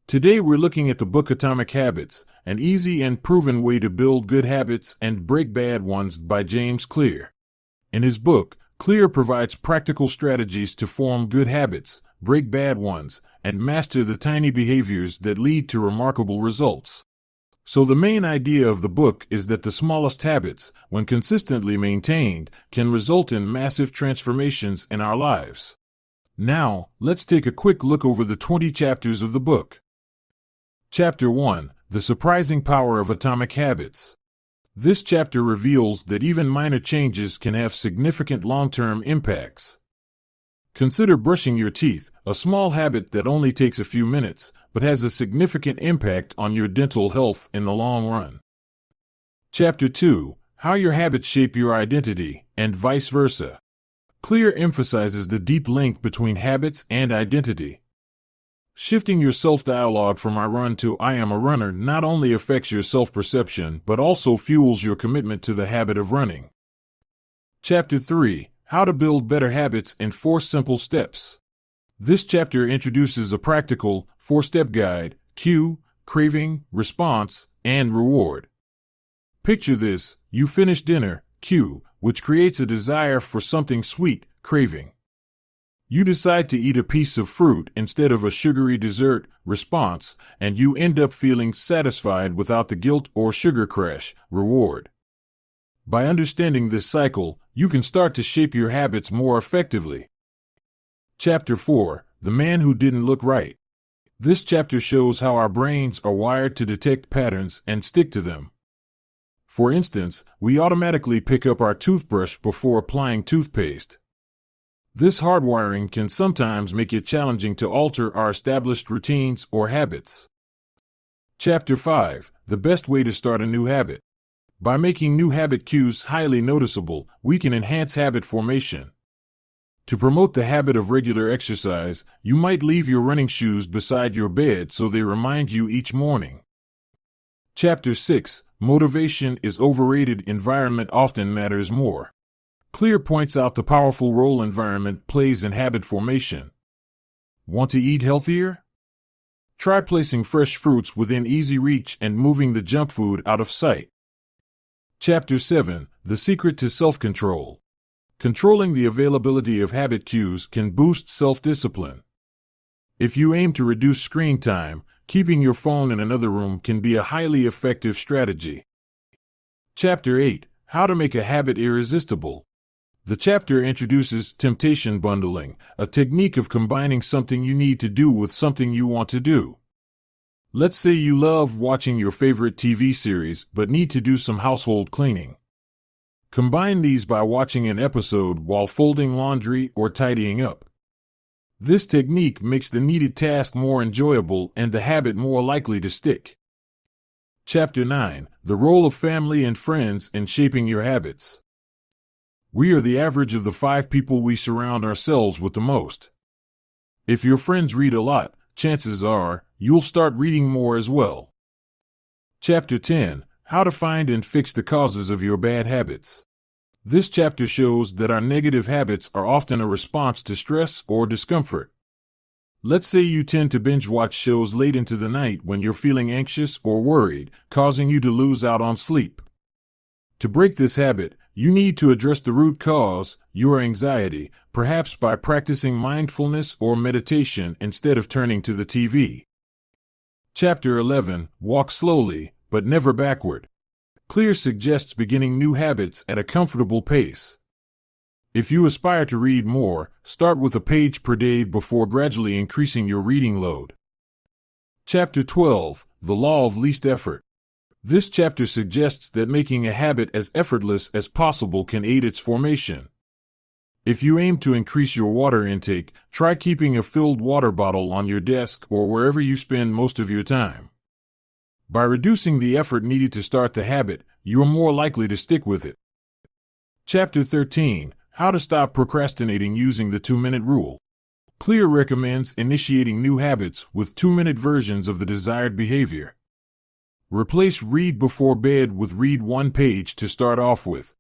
Today we're looking at the book Atomic Habits, an easy and proven way to build good habits and break bad ones by James Clear. In his book, Clear provides practical strategies to form good habits, break bad ones, and master the tiny behaviors that lead to remarkable results. So the main idea of the book is that the smallest habits, when consistently maintained, can result in massive transformations in our lives. Now, let's take a quick look over the 20 chapters of the book. Chapter 1: The Surprising Power of Atomic Habits. This chapter reveals that even minor changes can have significant long-term impacts. Consider brushing your teeth, a small habit that only takes a few minutes, but has a significant impact on your dental health in the long run. Chapter 2: How Your Habits Shape Your Identity, and Vice Versa. Clear emphasizes the deep link between habits and identity. Shifting your self-dialogue from "I run" to "I am a runner" not only affects your self-perception but also fuels your commitment to the habit of running. Chapter 3: How to Build Better Habits in 4 Simple Steps. This chapter introduces a practical, 4-step guide: cue, craving, response, and reward. Picture this: you finish dinner, cue, which creates a desire for something sweet, craving. You decide to eat a piece of fruit instead of a sugary dessert, response, and you end up feeling satisfied without the guilt or sugar crash, reward. By understanding this cycle, you can start to shape your habits more effectively. Chapter 4: The Man Who Didn't Look Right. This chapter shows how our brains are wired to detect patterns and stick to them. For instance, we automatically pick up our toothbrush before applying toothpaste. This hardwiring can sometimes make it challenging to alter our established routines or habits. Chapter 5: The Best Way to Start a New Habit. By making new habit cues highly noticeable, we can enhance habit formation. To promote the habit of regular exercise, you might leave your running shoes beside your bed so they remind you each morning. Chapter 6: Motivation is Overrated. Environment Often Matters More. Clear points out the powerful role environment plays in habit formation. Want to eat healthier? Try placing fresh fruits within easy reach and moving the junk food out of sight. Chapter 7: The Secret to Self-Control. Controlling the availability of habit cues can boost self-discipline. If you aim to reduce screen time, keeping your phone in another room can be a highly effective strategy. Chapter 8: How to Make a Habit Irresistible. The chapter introduces temptation bundling, a technique of combining something you need to do with something you want to do. Let's say you love watching your favorite TV series but need to do some household cleaning. Combine these by watching an episode while folding laundry or tidying up. This technique makes the needed task more enjoyable and the habit more likely to stick. Chapter 9: The Role of Family and Friends in Shaping Your Habits. We are the average of the 5 people we surround ourselves with the most. If your friends read a lot, chances are you'll start reading more as well. Chapter 10: How to Find and Fix the Causes of Your Bad Habits. This chapter shows that our negative habits are often a response to stress or discomfort. Let's say you tend to binge watch shows late into the night when you're feeling anxious or worried, causing you to lose out on sleep. To break this habit, you need to address the root cause, your anxiety, perhaps by practicing mindfulness or meditation instead of turning to the TV. Chapter 11: Walk Slowly, but Never Backward. Clear suggests beginning new habits at a comfortable pace. If you aspire to read more, start with a page per day before gradually increasing your reading load. Chapter 12: The Law of Least Effort. This chapter suggests that making a habit as effortless as possible can aid its formation. If you aim to increase your water intake, try keeping a filled water bottle on your desk or wherever you spend most of your time. By reducing the effort needed to start the habit, you are more likely to stick with it. Chapter 13: How to Stop Procrastinating Using the 2-Minute Rule. Clear recommends initiating new habits with 2-minute versions of the desired behavior. Replace read before bed with read 1 page to start off with.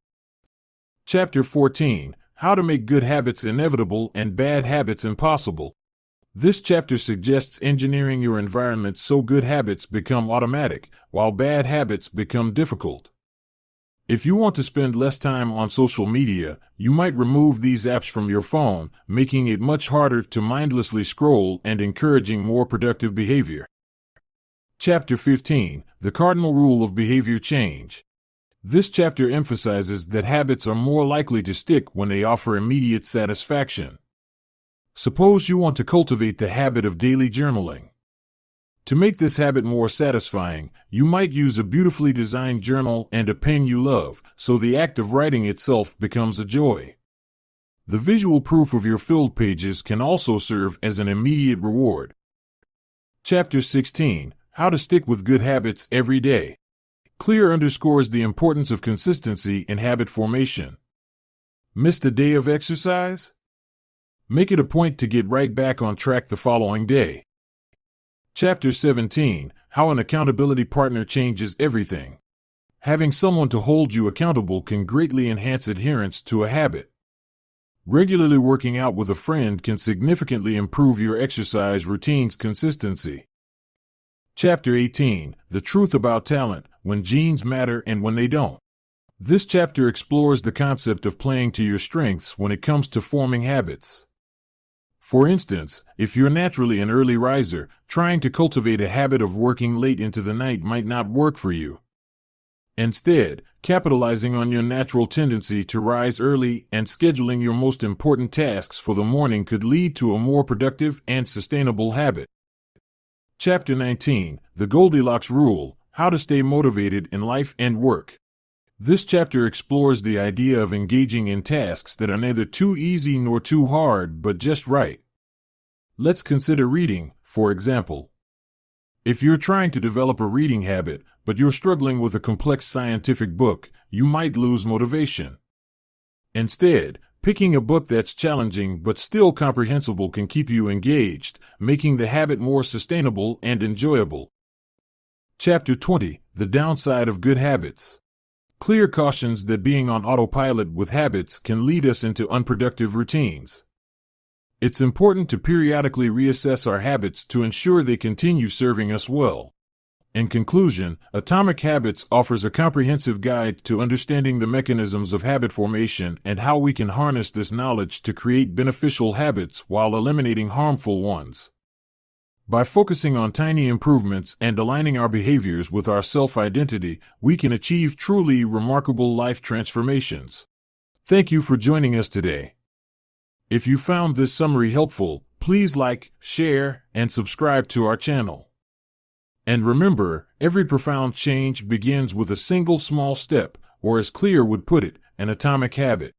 Chapter 14: How to Make Good Habits Inevitable and Bad Habits Impossible. This chapter suggests engineering your environment so good habits become automatic, while bad habits become difficult. If you want to spend less time on social media, you might remove these apps from your phone, making it much harder to mindlessly scroll and encouraging more productive behavior. Chapter 15: The Cardinal Rule of Behavior Change. This chapter emphasizes that habits are more likely to stick when they offer immediate satisfaction. Suppose you want to cultivate the habit of daily journaling. To make this habit more satisfying, you might use a beautifully designed journal and a pen you love, so the act of writing itself becomes a joy. The visual proof of your filled pages can also serve as an immediate reward. Chapter 16: How to Stick with Good Habits Every Day. Clear underscores the importance of consistency in habit formation. Missed a day of exercise? Make it a point to get right back on track the following day. Chapter 17: How an Accountability Partner Changes Everything. Having someone to hold you accountable can greatly enhance adherence to a habit. Regularly working out with a friend can significantly improve your exercise routine's consistency. Chapter 18: The Truth About Talent, When Genes Matter and When They Don't. This chapter explores the concept of playing to your strengths when it comes to forming habits. For instance, if you're naturally an early riser, trying to cultivate a habit of working late into the night might not work for you. Instead, capitalizing on your natural tendency to rise early and scheduling your most important tasks for the morning could lead to a more productive and sustainable habit. Chapter 19: The Goldilocks Rule, How to Stay Motivated in Life and Work. This chapter explores the idea of engaging in tasks that are neither too easy nor too hard, but just right. Let's consider reading, for example. If you're trying to develop a reading habit, but you're struggling with a complex scientific book, you might lose motivation. Instead, picking a book that's challenging but still comprehensible can keep you engaged, making the habit more sustainable and enjoyable. Chapter 20: The Downside of Good Habits. Clear cautions that being on autopilot with habits can lead us into unproductive routines. It's important to periodically reassess our habits to ensure they continue serving us well. In conclusion, Atomic Habits offers a comprehensive guide to understanding the mechanisms of habit formation and how we can harness this knowledge to create beneficial habits while eliminating harmful ones. By focusing on tiny improvements and aligning our behaviors with our self-identity, we can achieve truly remarkable life transformations. Thank you for joining us today. If you found this summary helpful, please like, share, and subscribe to our channel. And remember, every profound change begins with a single small step, or as Clear would put it, an atomic habit.